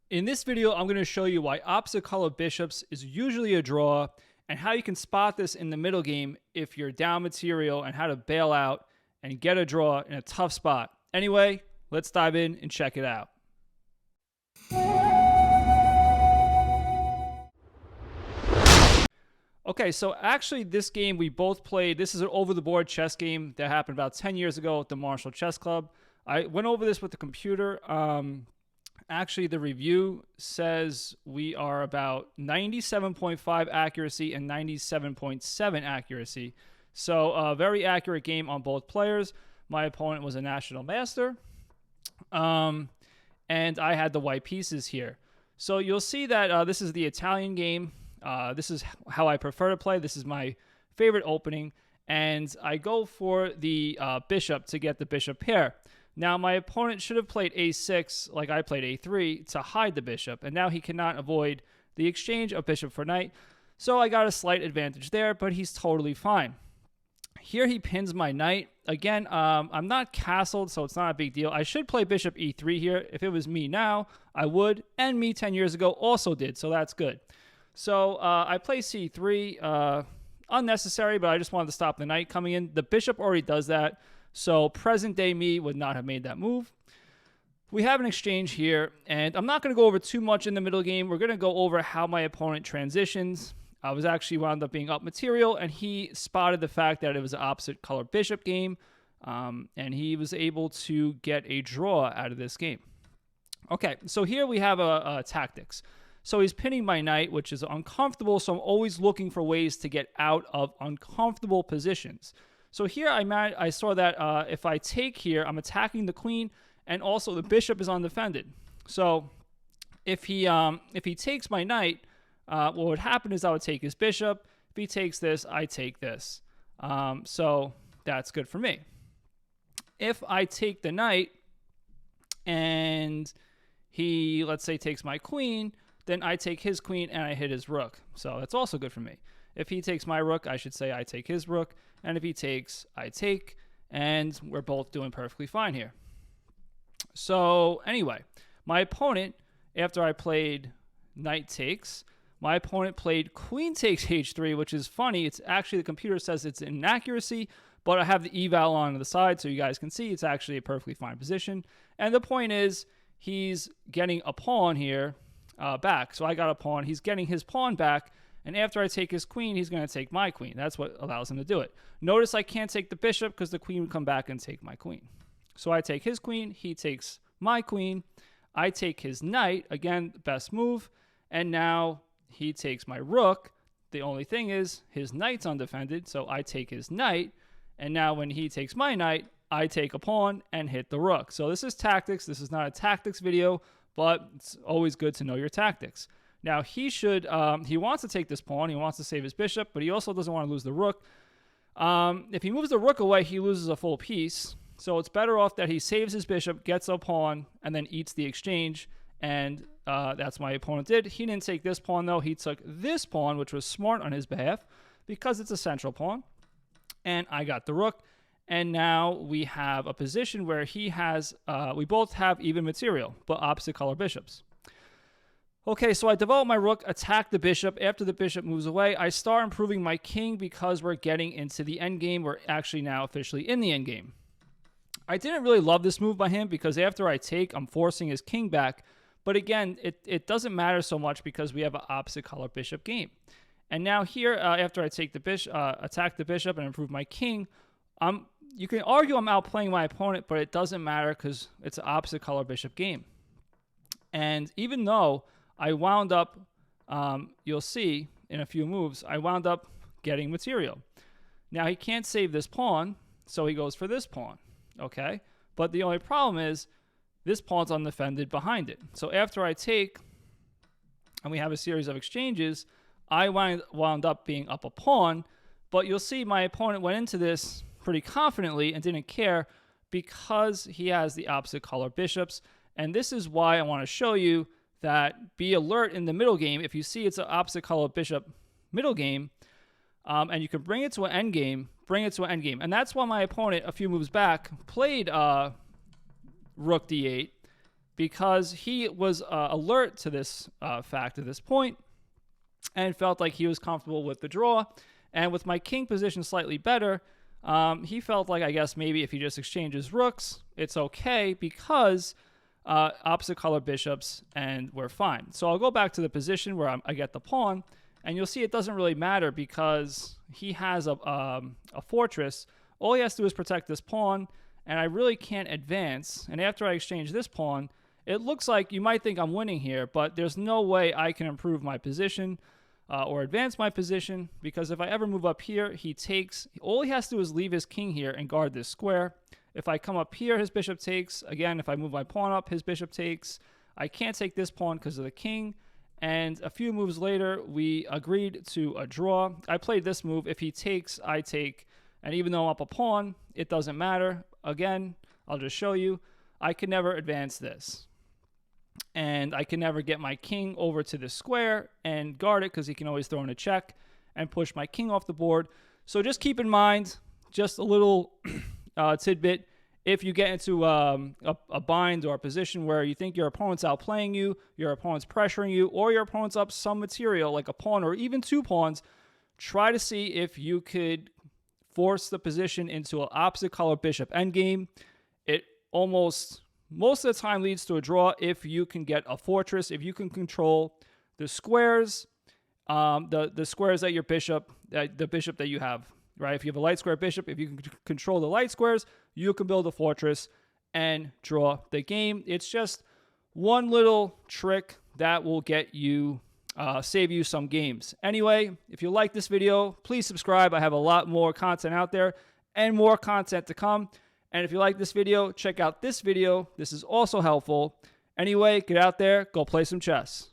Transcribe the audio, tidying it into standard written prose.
In this video, I'm going to show you why opposite color bishops is usually a draw and how you can spot this in the middle game if you're down material and how to bail out and get a draw in a tough spot. Anyway, let's dive in and check it out. Okay, so actually this game we both played. This is an over-the-board chess game that happened about 10 years ago at the Marshall Chess Club. I went over this with the computer. Actually, the review says we are about 97.5 accuracy and 97.7 accuracy. So a very accurate game on both players. My opponent was a national master. And I had the white pieces here. So you'll see that this is the Italian game. This is how I prefer to play. This is my favorite opening. And I go for the bishop to get the bishop pair. Now, my opponent should have played a6 like I played a3 to hide the bishop. And now he cannot avoid the exchange of bishop for knight. So I got a slight advantage there, but he's totally fine. Here he pins my knight. Again, I'm not castled, so it's not a big deal. I should play bishop e3 here. If it was me now, I would. And me 10 years ago also did, so that's good. So I play c3. Unnecessary, but I just wanted to stop the knight coming in. The bishop already does that. So present-day me would not have made that move. We have an exchange here, and I'm not going to go over too much in the middle game. We're going to go over how my opponent transitions. I was actually wound up being up material, and he spotted the fact that it was an opposite color bishop game, and he was able to get a draw out of this game. Okay, so here we have a tactics. So he's pinning my knight, which is uncomfortable, so I'm always looking for ways to get out of uncomfortable positions. So here I saw that if I take here, I'm attacking the queen, and also the bishop is undefended. So if he takes my knight, what would happen is I would take his bishop. If he takes this, I take this. So that's good for me. If I take the knight and he, let's say, takes my queen, then I take his queen and I hit his rook. So that's also good for me. If he takes my rook, I should say I take his rook. And if he takes, I take. And we're both doing perfectly fine here. So anyway, my opponent, after I played knight takes, my opponent played queen takes h3, which is funny. It's actually, the computer says it's an inaccuracy, but I have the eval on the side so you guys can see it's actually a perfectly fine position. And the point is, he's getting a pawn here back. So I got a pawn. He's getting his pawn back. And after I take his queen, he's going to take my queen. That's what allows him to do it. Notice I can't take the bishop because the queen would come back and take my queen. So I take his queen. He takes my queen. I take his knight. Again, best move. And now he takes my rook. The only thing is his knight's undefended. So I take his knight. And now when he takes my knight, I take a pawn and hit the rook. So this is tactics. This is not a tactics video, but it's always good to know your tactics. Now, he wants to take this pawn. He wants to save his bishop, but he also doesn't want to lose the rook. If he moves the rook away, he loses a full piece. So it's better off that he saves his bishop, gets a pawn, and then eats the exchange. And that's what my opponent did. He didn't take this pawn, though. He took this pawn, which was smart on his behalf because it's a central pawn. And I got the rook. And now we have a position where we both have even material, but opposite color bishops. Okay, so I develop my rook, attack the bishop. After the bishop moves away, I start improving my king because we're getting into the endgame. We're actually now officially in the endgame. I didn't really love this move by him because after I take, I'm forcing his king back. But again, it doesn't matter so much because we have an opposite color bishop game. And now here, after I take the bishop, attack the bishop and improve my king, you can argue I'm outplaying my opponent, but it doesn't matter because it's an opposite color bishop game. And even though I wound up, you'll see in a few moves, I wound up getting material. Now, he can't save this pawn, so he goes for this pawn, okay? But the only problem is this pawn's undefended behind it. So after I take, and we have a series of exchanges, I wound up being up a pawn, but you'll see my opponent went into this pretty confidently and didn't care because he has the opposite color bishops. And this is why I want to show you that be alert in the middle game. If you see it's an opposite color bishop middle game, and you can bring it to an end game, bring it to an end game. And that's why my opponent, a few moves back, played rook d8 because he was alert to this fact at this point and felt like he was comfortable with the draw. And with my king position slightly better, he felt like, I guess, maybe if he just exchanges rooks, it's okay because opposite color bishops and we're fine. So I'll go back to the position where I get the pawn, and you'll see it doesn't really matter because he has a fortress. All he has to do is protect this pawn, and I really can't advance. And after I exchange this pawn, it looks like you might think I'm winning here, but there's no way I can improve my position or advance my position, because if I ever move up here, he takes. All he has to do is leave his king here and guard this square. If I come up here, his bishop takes. Again, if I move my pawn up, his bishop takes. I can't take this pawn because of the king. And a few moves later, we agreed to a draw. I played this move. If he takes, I take. And even though I'm up a pawn, it doesn't matter. Again, I'll just show you. I can never advance this. And I can never get my king over to the square and guard it because he can always throw in a check and push my king off the board. So just keep in mind, just a little tidbit, if you get into a bind or a position where you think your opponent's outplaying you, your opponent's pressuring you, or your opponent's up some material like a pawn or even 2 pawns, try to see if you could force the position into an opposite color bishop endgame. It most of the time leads to a draw if you can get a fortress, if you can control the squares, the squares that your bishop, the bishop that you have, right? If you have a light square bishop, if you can control the light squares, you can build a fortress and draw the game. It's just one little trick that will get you, save you some games. Anyway, if you like this video, please subscribe. I have a lot more content out there and more content to come. And if you like this video, check out this video. This is also helpful. Anyway, get out there, go play some chess.